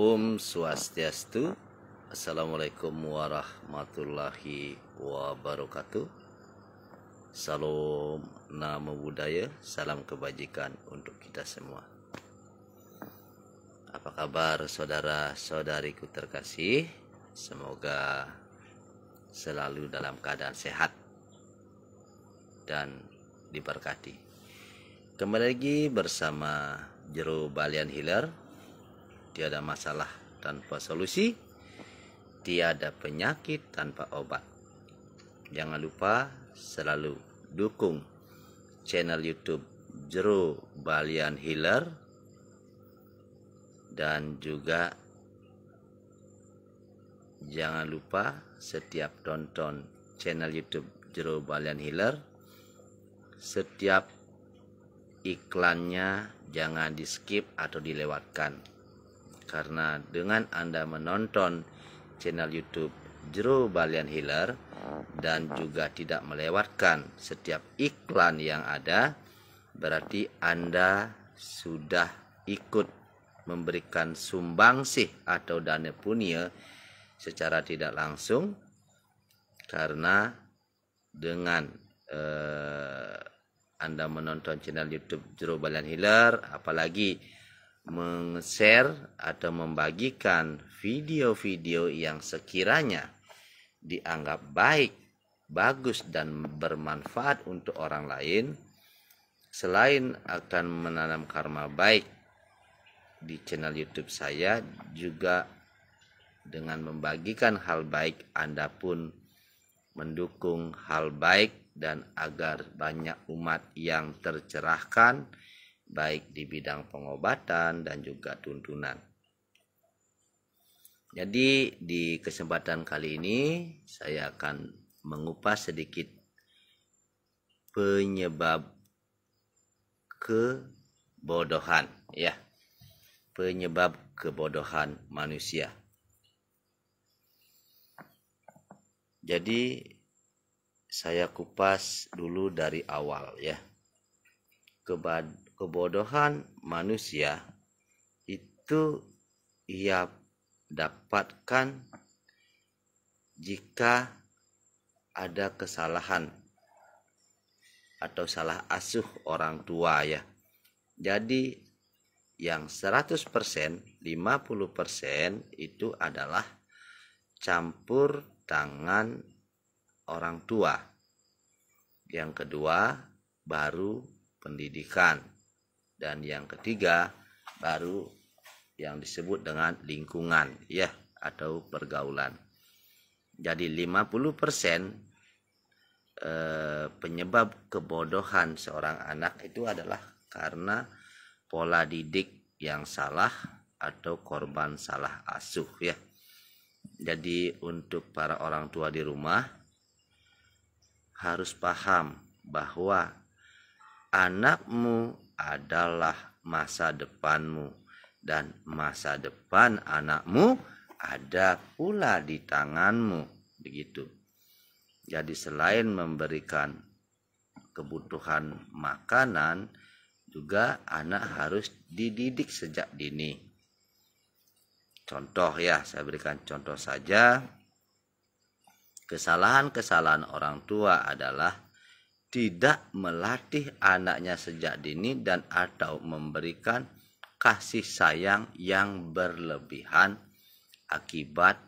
Om Swastiastu. Assalamualaikum warahmatullahi wabarakatuh. Salam Namo Buddhaya, salam kebajikan untuk kita semua. Apa kabar saudara-saudariku terkasih? Semoga selalu dalam keadaan sehat dan diberkati. Kembali lagi bersama Jero Balian Healer. Tiada masalah tanpa solusi, tiada penyakit tanpa obat. Jangan lupa selalu dukung channel YouTube Jero Balian Healer, dan juga jangan lupa setiap tonton channel YouTube Jero Balian Healer, setiap iklannya jangan di skip atau dilewatkan. Karena dengan Anda menonton channel YouTube Jero Balian Healer dan juga tidak melewatkan setiap iklan yang ada, berarti Anda sudah ikut memberikan sumbangsih atau dana punya secara tidak langsung. Karena dengan Anda menonton channel YouTube Jero Balian Healer, apalagi meng-share atau membagikan video-video yang sekiranya dianggap baik, bagus dan bermanfaat untuk orang lain, selain akan menanam karma baik di channel YouTube saya, juga dengan membagikan hal baik Anda pun mendukung hal baik dan agar banyak umat yang tercerahkan baik di bidang pengobatan dan juga tuntunan. Jadi di kesempatan kali ini saya akan mengupas sedikit penyebab kebodohan, ya. Penyebab kebodohan manusia. Jadi saya kupas dulu dari awal, ya. Kebodohan manusia itu ia dapatkan jika ada kesalahan atau salah asuh orang tua, ya. Jadi yang 100%, 50% itu adalah campur tangan orang tua. Yang kedua baru pendidikan, dan yang ketiga baru yang disebut dengan lingkungan, ya, atau pergaulan. Jadi 50% penyebab kebodohan seorang anak itu adalah karena pola didik yang salah atau korban salah asuh, ya. Jadi untuk para orang tua di rumah harus paham bahwa anakmu adalah masa depanmu, dan masa depan anakmu ada pula di tanganmu, begitu. Jadi selain memberikan kebutuhan makanan, juga anak harus dididik sejak dini. Contoh, ya, saya berikan contoh saja. Kesalahan-kesalahan orang tua adalah tidak melatih anaknya sejak dini dan atau memberikan kasih sayang yang berlebihan akibat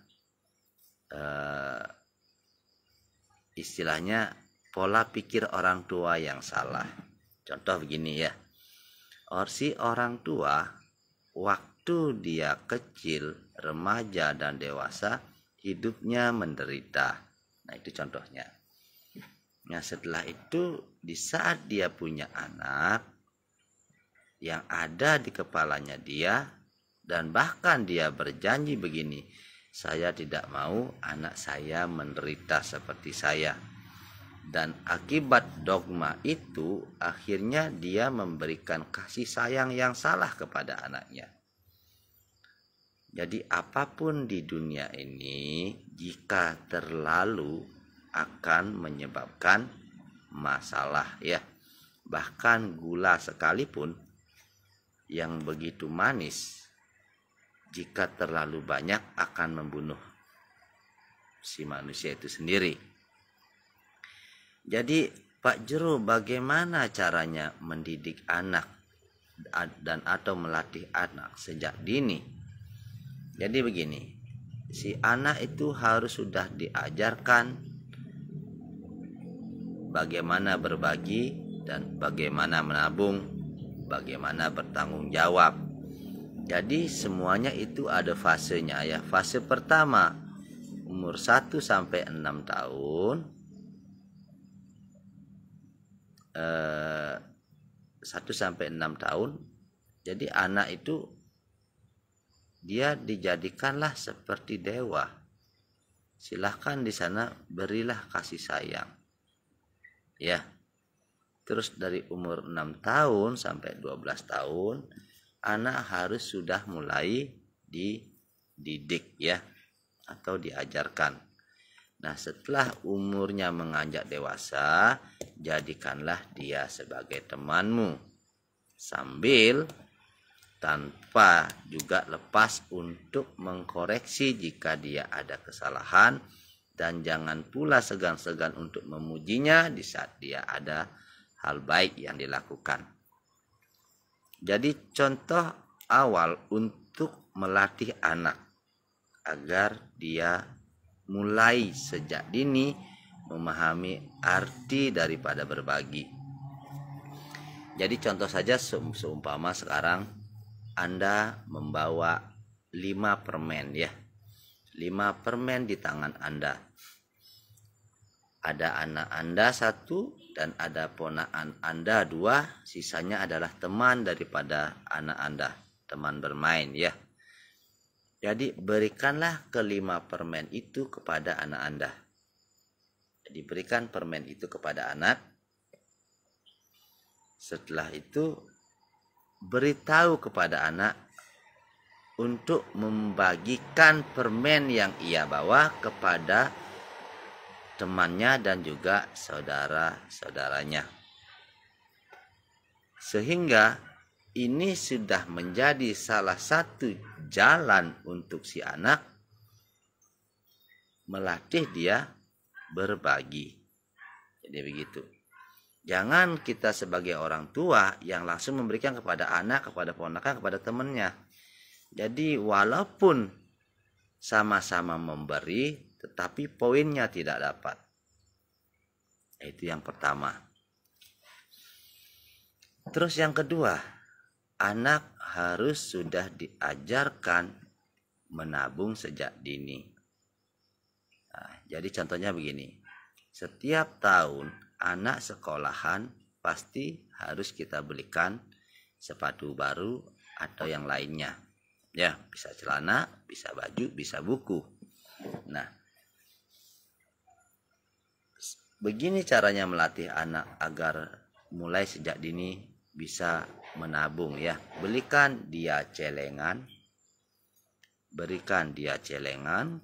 istilahnya pola pikir orang tua yang salah. Contoh begini, ya. Si orang tua waktu dia kecil, remaja dan dewasa hidupnya menderita. Nah, itu contohnya. Nah, setelah itu di saat dia punya anak, yang ada di kepalanya dia, dan bahkan dia berjanji begini, saya tidak mau anak saya menderita seperti saya. Dan akibat dogma itu akhirnya dia memberikan kasih sayang yang salah kepada anaknya. Jadi apapun di dunia ini jika terlalu akan menyebabkan masalah, ya. Bahkan gula sekalipun yang begitu manis jika terlalu banyak akan membunuh si manusia itu sendiri. Jadi Pak Jero, bagaimana caranya mendidik anak dan atau melatih anak sejak dini? Jadi begini, si anak itu harus sudah diajarkan bagaimana berbagi dan bagaimana menabung, bagaimana bertanggung jawab. Jadi semuanya itu ada fasenya ya. Fase pertama umur 1 sampai 6 tahun. 1 sampai 6 tahun. Jadi anak itu dia dijadikanlah seperti dewa. Silahkan di sana berilah kasih sayang. Ya. Terus dari umur 6 tahun sampai 12 tahun anak harus sudah mulai dididik ya, atau diajarkan. Nah, setelah umurnya menganjak dewasa, jadikanlah dia sebagai temanmu, sambil tanpa juga lepas untuk mengkoreksi jika dia ada kesalahan, dan jangan pula segan-segan untuk memujinya di saat dia ada hal baik yang dilakukan. Jadi contoh awal untuk melatih anak agar dia mulai sejak dini memahami arti daripada berbagi. Jadi contoh saja seumpama sekarang Anda membawa 5 permen ya. 5 permen di tangan Anda. Ada anak Anda 1 dan ada ponakan Anda 2, sisanya adalah teman daripada anak Anda, teman bermain ya. Jadi berikanlah ke-5 permen itu kepada anak Anda. Jadi berikan permen itu kepada anak. Setelah itu beritahu kepada anak untuk membagikan permen yang ia bawa kepada temannya dan juga saudara-saudaranya. Sehingga ini sudah menjadi salah satu jalan untuk si anak melatih dia berbagi. Jadi begitu. Jangan kita sebagai orang tua yang langsung memberikan kepada anak, kepada ponakan, kepada temannya. Jadi walaupun sama-sama memberi, tetapi poinnya tidak dapat. Itu yang pertama. Terus yang kedua, anak harus sudah diajarkan menabung sejak dini. Nah, jadi contohnya begini. Setiap tahun anak sekolahan pasti harus kita belikan sepatu baru atau yang lainnya. Ya, bisa celana, bisa baju, bisa buku. Nah, begini caranya melatih anak agar mulai sejak dini bisa menabung ya. Berikan dia celengan,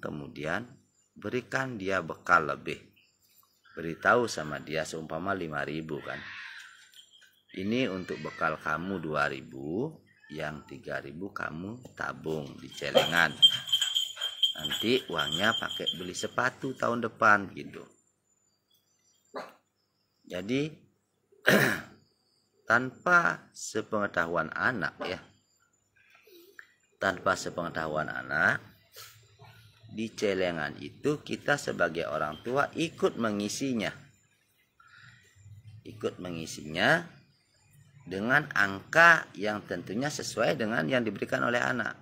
kemudian berikan dia bekal lebih. Beritahu sama dia seumpama 5.000 kan. Ini untuk bekal kamu 2.000, yang 3.000 kamu tabung di celengan. Nanti uangnya pakai beli sepatu tahun depan gitu. Jadi tanpa sepengetahuan anak ya, di celengan itu kita sebagai orang tua ikut mengisinya dengan angka yang tentunya sesuai dengan yang diberikan oleh anak.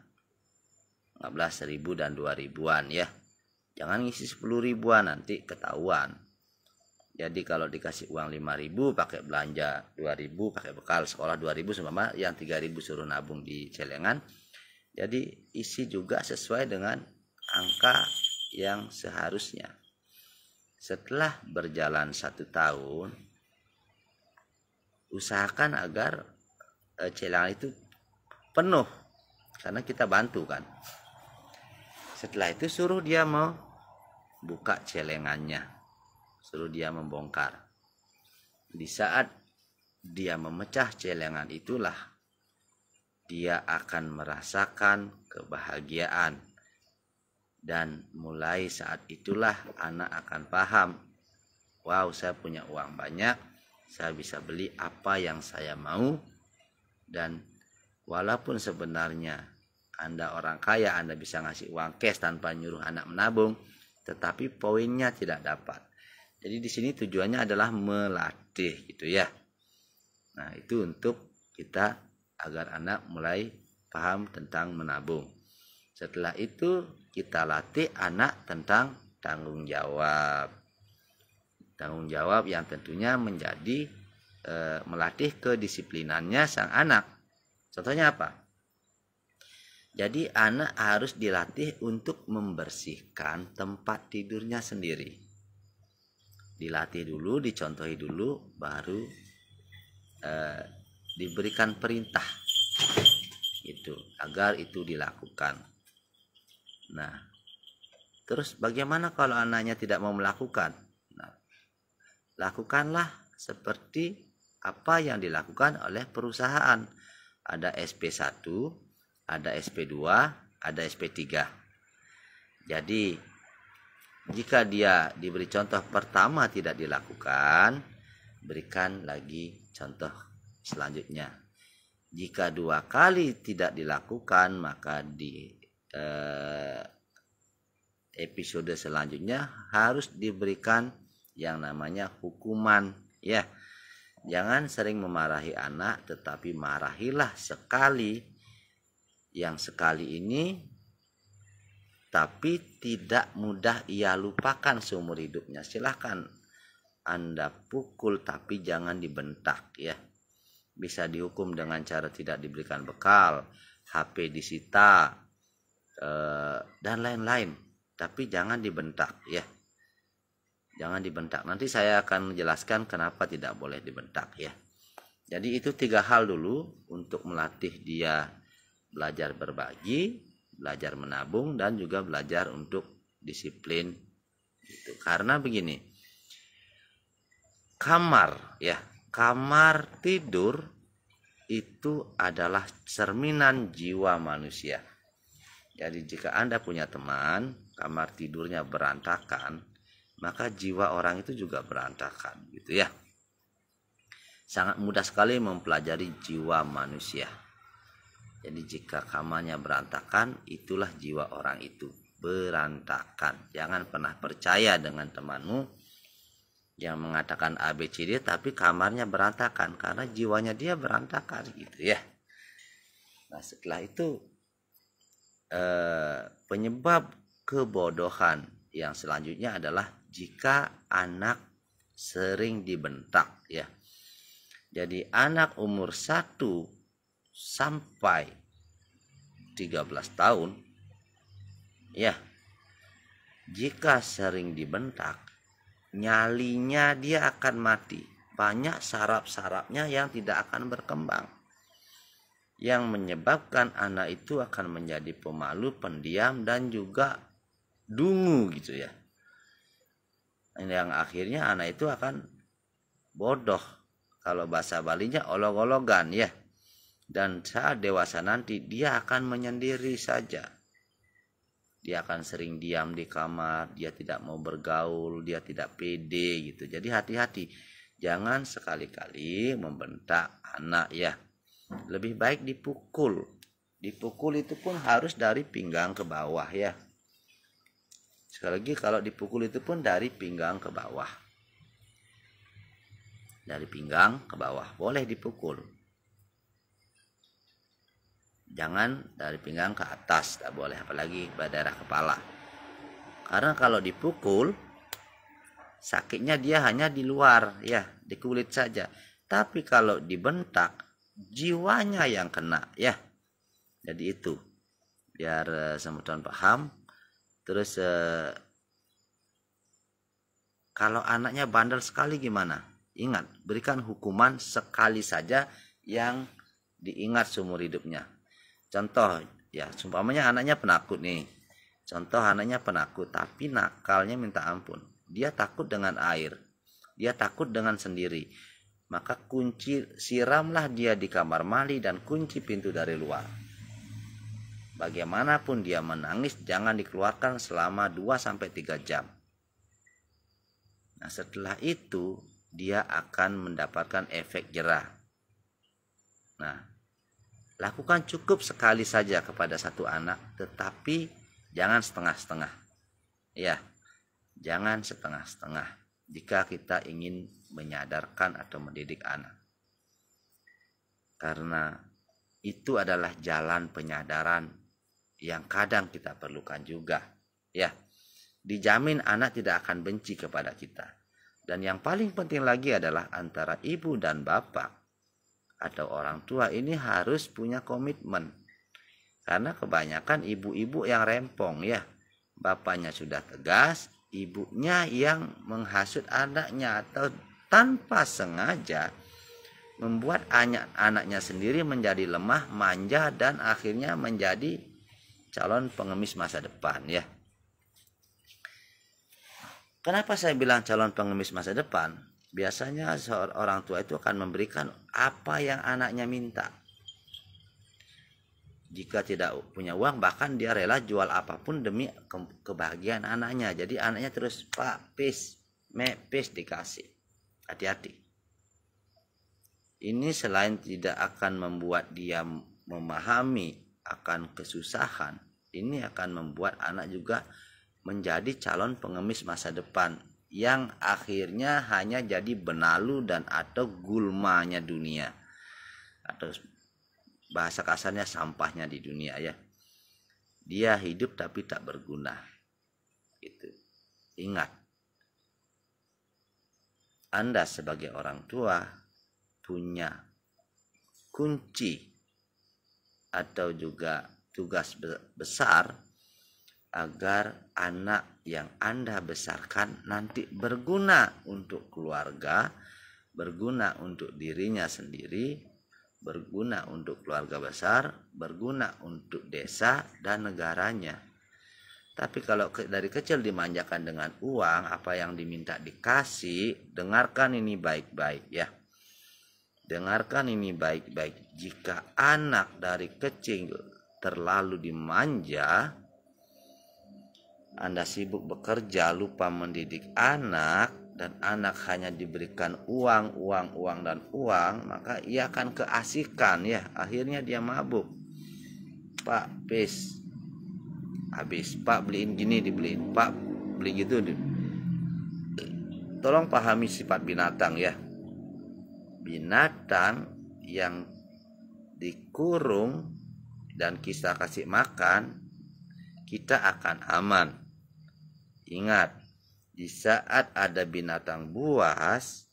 15.000 dan 2.000-an ya. Jangan ngisi 10.000-an, nanti ketahuan. Jadi kalau dikasih uang 5.000 pakai belanja 2.000, pakai bekal sekolah 2.000, seumpama yang 3.000 suruh nabung di celengan. Jadi isi juga sesuai dengan angka yang seharusnya. Setelah berjalan 1 tahun, usahakan agar celengan itu penuh, karena kita bantu kan. Setelah itu suruh dia mau buka celengannya, suruh dia membongkar. Di saat dia memecah celengan itulah dia akan merasakan kebahagiaan. Dan mulai saat itulah anak akan paham, wow, saya punya uang banyak, saya bisa beli apa yang saya mau. Dan walaupun sebenarnya Anda orang kaya, Anda bisa ngasih uang cash tanpa nyuruh anak menabung, tetapi poinnya tidak dapat. Jadi di sini tujuannya adalah melatih gitu ya. Nah, itu untuk kita agar anak mulai paham tentang menabung. Setelah itu kita latih anak tentang tanggung jawab. Tanggung jawab yang tentunya menjadi melatih kedisiplinannya sang anak. Contohnya apa? Jadi anak harus dilatih untuk membersihkan tempat tidurnya sendiri. Dilatih dulu, dicontohi dulu, baru diberikan perintah itu agar itu dilakukan. Nah, terus bagaimana kalau anaknya tidak mau melakukan? Nah, lakukanlah seperti apa yang dilakukan oleh perusahaan. Ada SP1, ada SP2, ada SP3. Jadi, jika dia diberi contoh pertama tidak dilakukan, berikan lagi contoh selanjutnya. Jika 2 kali tidak dilakukan, maka di episode selanjutnya harus diberikan yang namanya hukuman ya. Jangan sering memarahi anak, tetapi marahilah sekali. Yang sekali ini tapi tidak mudah ia lupakan seumur hidupnya. Silahkan Anda pukul, tapi jangan dibentak ya. Bisa dihukum dengan cara tidak diberikan bekal, HP disita, dan lain-lain, tapi jangan dibentak ya. Jangan dibentak. Nanti saya akan menjelaskan kenapa tidak boleh dibentak ya. Jadi itu 3 hal dulu untuk melatih dia belajar berbagi, belajar menabung, dan juga belajar untuk disiplin gitu. Karena begini, kamar tidur itu adalah cerminan jiwa manusia. Jadi jika Anda punya teman, kamar tidurnya berantakan, maka jiwa orang itu juga berantakan gitu ya. Sangat mudah sekali mempelajari jiwa manusia. Jadi jika kamarnya berantakan, itulah jiwa orang itu, berantakan. Jangan pernah percaya dengan temanmu yang mengatakan ABCD tapi kamarnya berantakan, karena jiwanya dia berantakan gitu ya. Nah, setelah itu penyebab kebodohan yang selanjutnya adalah jika anak sering dibentak ya. Jadi anak umur 1 sampai 13 tahun ya, jika sering dibentak, nyalinya dia akan mati. Banyak saraf-sarafnya yang tidak akan berkembang, yang menyebabkan anak itu akan menjadi pemalu, pendiam, dan juga dungu gitu ya. Yang akhirnya anak itu akan bodoh, kalau bahasa Balinya olog-ologan ya. Dan saat dewasa nanti dia akan menyendiri saja. Dia akan sering diam di kamar, dia tidak mau bergaul, dia tidak pede gitu. Jadi hati-hati, jangan sekali-kali membentak anak ya. Lebih baik dipukul. Dipukul itu pun harus dari pinggang ke bawah ya. Sekali lagi, kalau dipukul itu pun dari pinggang ke bawah. Dari pinggang ke bawah boleh dipukul. Jangan dari pinggang ke atas, tak boleh, apalagi pada daerah kepala. Karena kalau dipukul, sakitnya dia hanya di luar ya, di kulit saja. Tapi kalau dibentak, jiwanya yang kena ya. Jadi itu biar teman-teman paham. Terus kalau anaknya bandel sekali gimana? Ingat, berikan hukuman sekali saja yang diingat seumur hidupnya. Contoh ya, umpamanya anaknya penakut nih. Contoh anaknya penakut tapi nakalnya minta ampun. Dia takut dengan air, dia takut dengan sendiri. maka siramlah dia di kamar mandi dan kunci pintu dari luar. Bagaimanapun dia menangis, jangan dikeluarkan selama 2-3 jam. Nah, setelah itu dia akan mendapatkan efek jerah. Nah, lakukan cukup sekali saja kepada satu anak, tetapi jangan setengah-setengah. Ya, jangan setengah-setengah jika kita ingin menyadarkan atau mendidik anak. Karena itu adalah jalan penyadaran yang kadang kita perlukan juga. Ya, dijamin anak tidak akan benci kepada kita. Dan yang paling penting lagi adalah antara ibu dan bapak atau orang tua ini harus punya komitmen. Karena kebanyakan ibu-ibu yang rempong ya. Bapaknya sudah tegas, ibunya yang menghasut anaknya atau tanpa sengaja membuat anaknya sendiri menjadi lemah, manja, dan akhirnya menjadi calon pengemis masa depan ya. Kenapa saya bilang calon pengemis masa depan? Biasanya seorang tua itu akan memberikan apa yang anaknya minta. Jika tidak punya uang, bahkan dia rela jual apapun demi kebahagiaan anaknya. Jadi anaknya terus, Pak, please, dikasih. Hati-hati. Ini selain tidak akan membuat dia memahami akan kesusahan, ini akan membuat anak juga menjadi calon pengemis masa depan yang akhirnya hanya jadi benalu dan atau gulmanya dunia, atau bahasa kasarnya sampahnya di dunia ya. Dia hidup tapi tak berguna. Gitu. Ingat, Anda sebagai orang tua punya kunci atau juga tugas besar agar anak yang Anda besarkan nanti berguna untuk keluarga, berguna untuk dirinya sendiri, berguna untuk keluarga besar, berguna untuk desa dan negaranya. Tapi kalau dari kecil dimanjakan dengan uang, apa yang diminta dikasih, dengarkan ini baik-baik ya. Dengarkan ini baik-baik. Jika anak dari kecil terlalu dimanja, Anda sibuk bekerja, lupa mendidik anak, dan anak hanya diberikan uang, maka ia akan keasikan ya. Akhirnya dia mabuk. Pak, please, habis. Pak, beliin gini, dibeliin. Pak, beli gitu. Tolong pahami sifat binatang ya. Binatang yang dikurung dan kita kasih makan, kita akan aman. Ingat, di saat ada binatang buas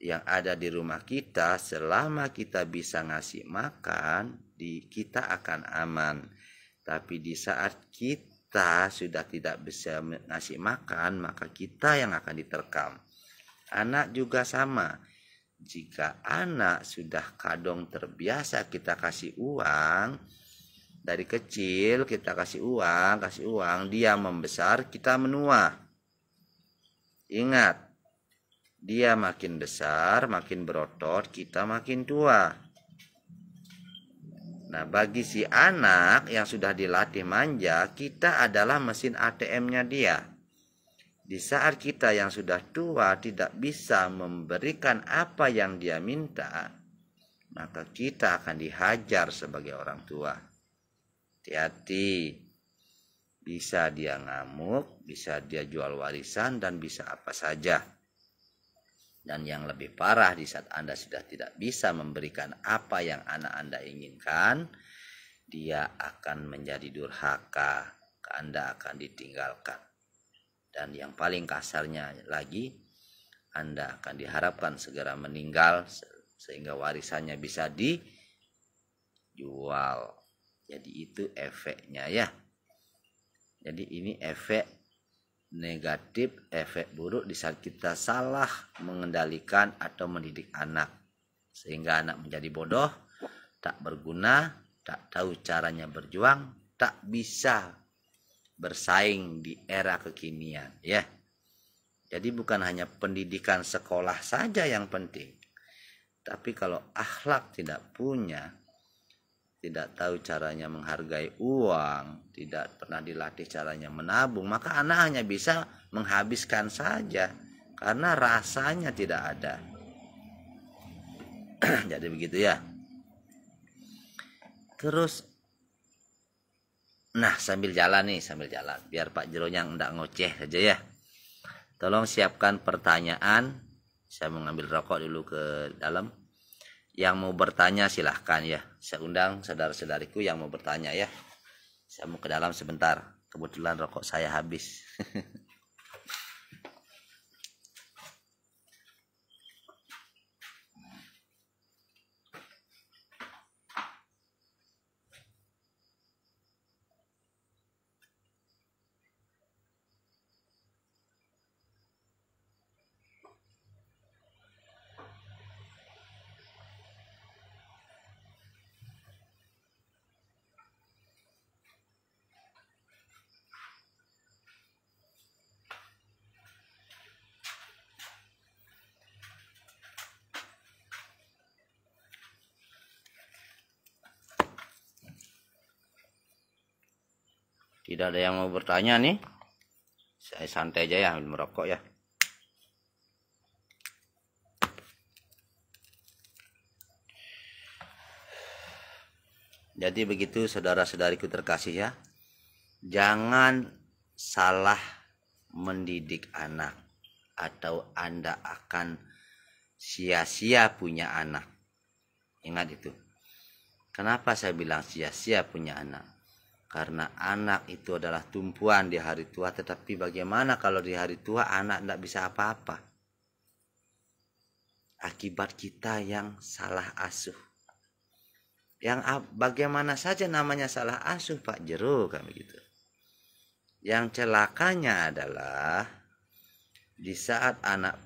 yang ada di rumah kita, selama kita bisa ngasih makan, kita akan aman. Tapi di saat kita sudah tidak bisa ngasih makan, maka kita yang akan diterkam. Anak juga sama. Jika anak sudah kadung terbiasa kita kasih uang, dari kecil kita kasih uang, dia membesar, kita menua. Ingat, dia makin besar, makin berotot, kita makin tua. Nah, bagi si anak yang sudah dilatih manja, kita adalah mesin ATM-nya dia. Di saat kita yang sudah tua tidak bisa memberikan apa yang dia minta, maka kita akan dihajar sebagai orang tua. Hati-hati. Bisa dia ngamuk, bisa dia jual warisan, dan bisa apa saja. Dan yang lebih parah, di saat Anda sudah tidak bisa memberikan apa yang anak Anda inginkan, dia akan menjadi durhaka, Anda akan ditinggalkan. Dan yang paling kasarnya lagi, Anda akan diharapkan segera meninggal sehingga warisannya bisa dijual. Jadi itu efeknya ya. Jadi ini efek negatif, efek buruk di saat kita salah mengendalikan atau mendidik anak. Sehingga anak menjadi bodoh, tak berguna, tak tahu caranya berjuang, tak bisa bersaing di era kekinian ya. Jadi bukan hanya pendidikan sekolah saja yang penting, Tapi kalau akhlak tidak punya, tidak tahu caranya menghargai uang, tidak pernah dilatih caranya menabung, maka anak hanya bisa menghabiskan saja karena rasanya tidak ada. Jadi begitu ya. Terus nah, sambil jalan biar Pak Jeronya enggak ngoceh saja ya. Tolong siapkan pertanyaan. Saya mau ngambil rokok dulu ke dalam. Yang mau bertanya silahkan ya. Saya undang saudara-saudariku yang mau bertanya ya. Saya mau ke dalam sebentar. Kebetulan rokok saya habis. Tidak ada yang mau bertanya nih. Saya santai aja ya ambil merokok ya. Jadi begitu saudara-saudariku terkasih ya. Jangan salah mendidik anak atau Anda akan sia-sia punya anak. Ingat itu. Kenapa saya bilang sia-sia punya anak? Karena anak itu adalah tumpuan di hari tua, tetapi bagaimana kalau di hari tua anak tidak bisa apa-apa? Akibat kita yang salah asuh. Yang bagaimana saja namanya salah asuh Pak Jero kan begitu. Yang celakanya adalah di saat anak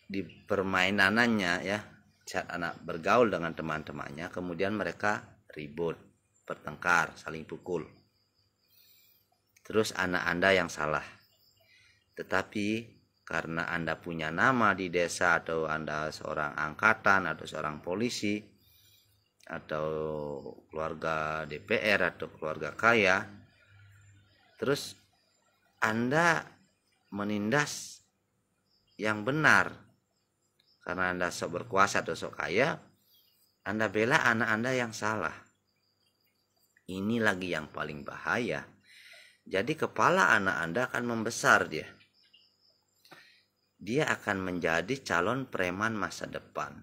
di permainanannya ya, saat anak bergaul dengan teman-temannya, kemudian mereka ribut, bertengkar, saling pukul. Terus anak Anda yang salah. Tetapi karena Anda punya nama di desa, atau Anda seorang angkatan, atau seorang polisi, atau keluarga DPR, atau keluarga kaya, terus Anda menindas yang benar karena Anda sok berkuasa atau sok kaya, Anda bela anak Anda yang salah. Ini lagi yang paling bahaya. Jadi kepala anak Anda akan membesar dia. Dia akan menjadi calon preman masa depan.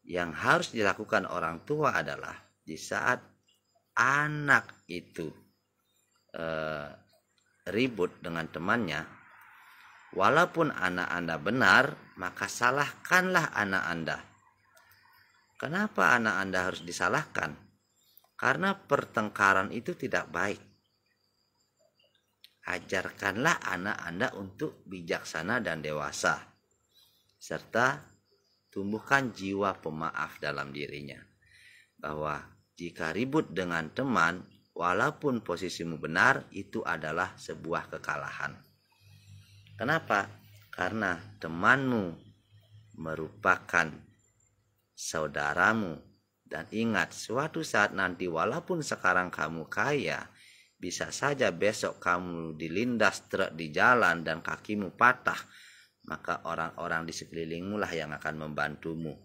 Yang harus dilakukan orang tua adalah di saat anak itu ribut dengan temannya, walaupun anak Anda benar, maka salahkanlah anak Anda. Kenapa anak Anda harus disalahkan? Karena pertengkaran itu tidak baik. Ajarkanlah anak Anda untuk bijaksana dan dewasa, serta tumbuhkan jiwa pemaaf dalam dirinya. Bahwa jika ribut dengan teman, walaupun posisimu benar, itu adalah sebuah kekalahan. Kenapa? Karena temanmu merupakan saudaramu. Dan ingat, suatu saat nanti walaupun sekarang kamu kaya, bisa saja besok kamu dilindas truk di jalan dan kakimu patah, maka orang-orang di sekelilingmu lah yang akan membantumu.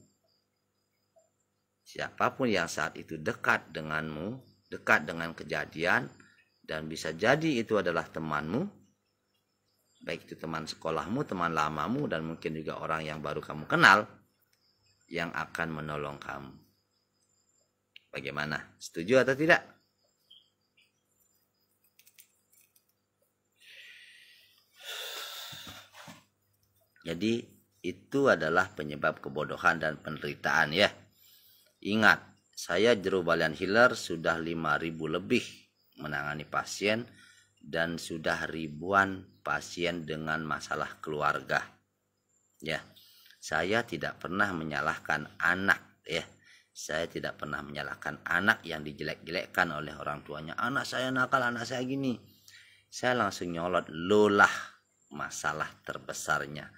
Siapapun yang saat itu dekat denganmu, dekat dengan kejadian, dan bisa jadi itu adalah temanmu, baik itu teman sekolahmu, teman lamamu, dan mungkin juga orang yang baru kamu kenal, yang akan menolong kamu. Bagaimana? Setuju atau tidak? Jadi itu adalah penyebab kebodohan dan penderitaan ya. Ingat, saya Jero Balian Healer sudah 5.000 lebih menangani pasien dan sudah ribuan pasien dengan masalah keluarga. Ya. Saya tidak pernah menyalahkan anak ya. Saya tidak pernah menyalahkan anak yang dijelek-jelekkan oleh orang tuanya. Anak saya nakal, anak saya gini. Saya langsung nyolot, lolah masalah terbesarnya.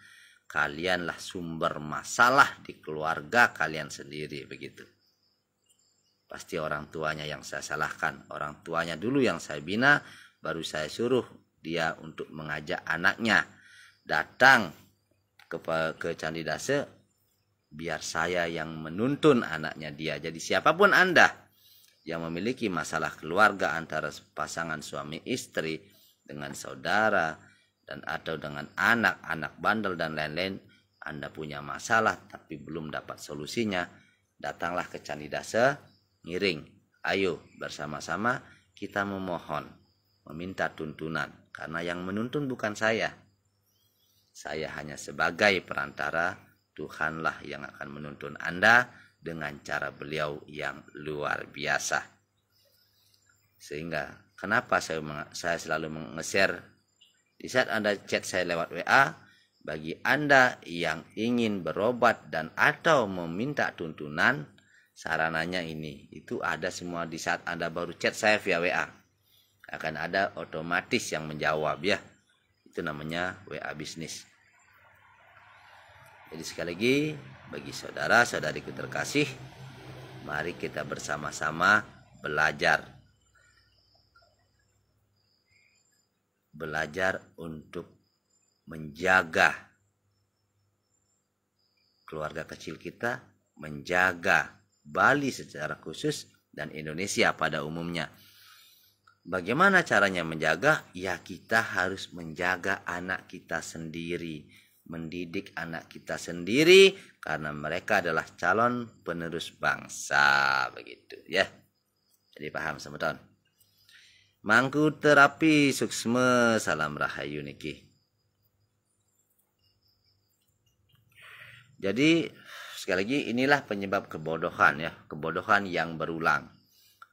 kalianlah sumber masalah di keluarga kalian sendiri, begitu. Pasti orang tuanya yang saya salahkan, orang tuanya dulu yang saya bina, baru saya suruh dia untuk mengajak anaknya datang ke Candi Dase, biar saya yang menuntun anaknya dia. Jadi siapapun Anda yang memiliki masalah keluarga antara pasangan suami istri, dengan saudara, dan atau dengan anak bandel dan lain-lain, Anda punya masalah tapi belum dapat solusinya, datanglah ke Candi Dase, ngiring. Ayo bersama-sama kita memohon, meminta tuntunan, karena yang menuntun bukan saya. Saya hanya sebagai perantara, Tuhanlah yang akan menuntun Anda dengan cara beliau yang luar biasa. Sehingga kenapa saya selalu meng-share di saat Anda chat saya lewat WA, bagi Anda yang ingin berobat dan atau meminta tuntunan, sarananya ini, itu ada semua di saat Anda baru chat saya via WA. Akan ada otomatis yang menjawab ya. Itu namanya WA bisnis. Jadi sekali lagi, bagi saudara-saudariku terkasih, mari kita bersama-sama belajar untuk menjaga keluarga kecil kita, menjaga Bali secara khusus, dan Indonesia pada umumnya. Bagaimana caranya menjaga? Ya, kita harus menjaga anak kita sendiri, mendidik anak kita sendiri, karena mereka adalah calon penerus bangsa, begitu ya. Jadi paham semeton. Mangku terapi suksma, salam rahayu niki. Jadi sekali lagi, inilah penyebab kebodohan ya, kebodohan yang berulang.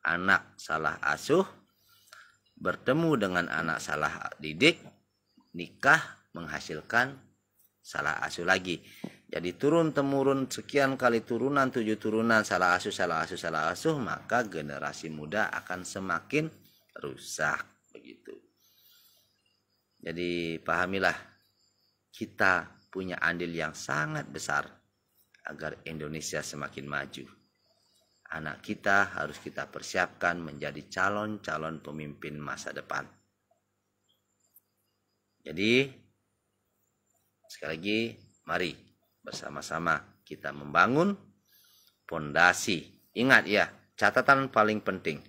Anak salah asuh bertemu dengan anak salah didik, nikah menghasilkan salah asuh lagi. Jadi turun temurun sekian kali turunan, 7 turunan salah asuh, maka generasi muda akan semakin rusak, begitu. Jadi pahamilah, kita punya andil yang sangat besar agar Indonesia semakin maju. Anak kita harus kita persiapkan menjadi calon-calon pemimpin masa depan. Jadi sekali lagi, mari bersama-sama kita membangun pondasi. Ingat ya, catatan paling penting,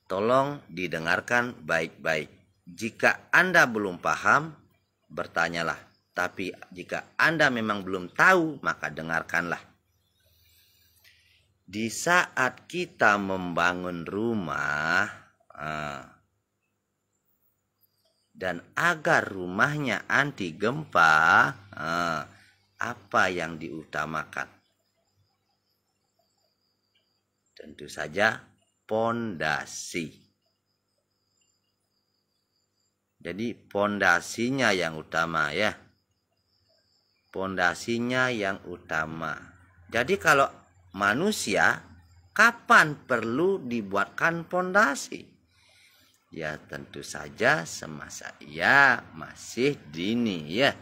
tolong didengarkan baik-baik. Jika Anda belum paham, bertanyalah. Tapi jika Anda memang belum tahu, maka dengarkanlah. Di saat kita membangun rumah, dan agar rumahnya anti gempa, apa yang diutamakan? Tentu saja pondasi. Jadi pondasinya yang utama ya. Pondasinya yang utama. Jadi kalau manusia, kapan perlu dibuatkan pondasi? Ya tentu saja semasa ia masih dini ya.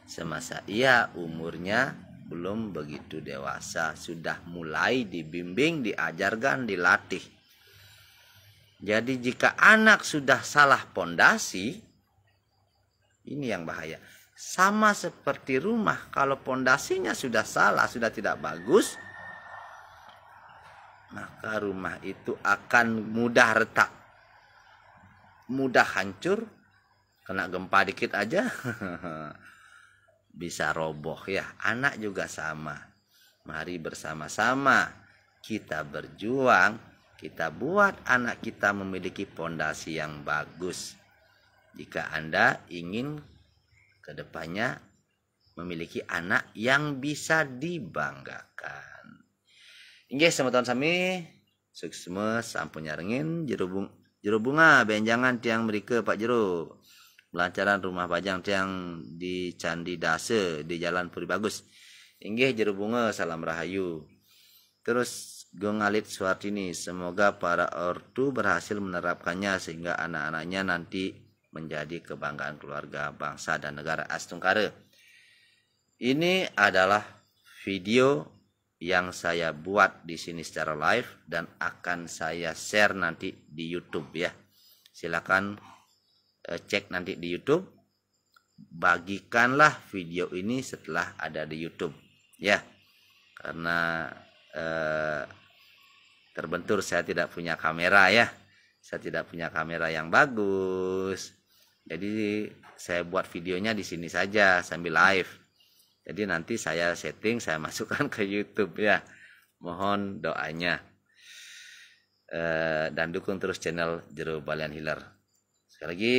Semasa ia umurnya belum begitu dewasa, sudah mulai dibimbing, diajarkan, dilatih. Jadi jika anak sudah salah pondasi, ini yang bahaya. Sama seperti rumah, kalau pondasinya sudah salah, sudah tidak bagus, maka rumah itu akan mudah retak, mudah hancur, kena gempa dikit aja bisa roboh ya. Anak juga sama. Mari bersama-sama kita berjuang, kita buat anak kita memiliki pondasi yang bagus. Jika Anda ingin kedepannya memiliki anak yang bisa dibanggakan. Inggih semeton sami suksma sampun nyaringin jero bunga benjangan tiang mereka Pak Jero. Melancaran rumah pajang tiang di Candi Dase di Jalan Puri Bagus. Inggih jero bunga, salam rahayu. Terus Gongalit Suartini, semoga para ortu berhasil menerapkannya sehingga anak-anaknya nanti menjadi kebanggaan keluarga, bangsa dan negara. Astungkare. Ini adalah video yang saya buat di sini secara live dan akan saya share nanti di YouTube ya. Silakan cek nanti di YouTube. Bagikanlah video ini setelah ada di YouTube ya. Karena terbentur saya tidak punya kamera ya. Saya tidak punya kamera yang bagus. Jadi saya buat videonya di sini saja sambil live. Jadi nanti saya setting, saya masukkan ke YouTube ya. Mohon doanya. Dan dukung terus channel Jero Balian Healer. Sekali lagi,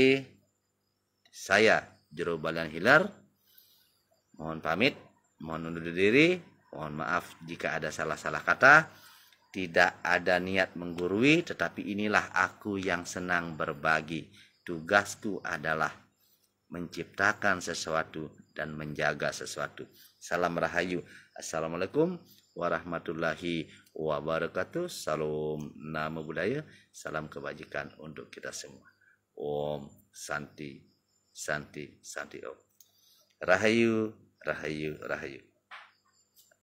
saya Jero Balian Healer. Mohon pamit, mohon undur diri. Mohon maaf jika ada salah-salah kata. Tidak ada niat menggurui, tetapi inilah aku yang senang berbagi. Tugasku adalah menciptakan sesuatu dan menjaga sesuatu. Salam Rahayu. Assalamualaikum warahmatullahi wabarakatuh. Salam Namo Buddhaya. Salam kebajikan untuk kita semua. Om Santi Santi Santi Om. Rahayu, Rahayu, Rahayu.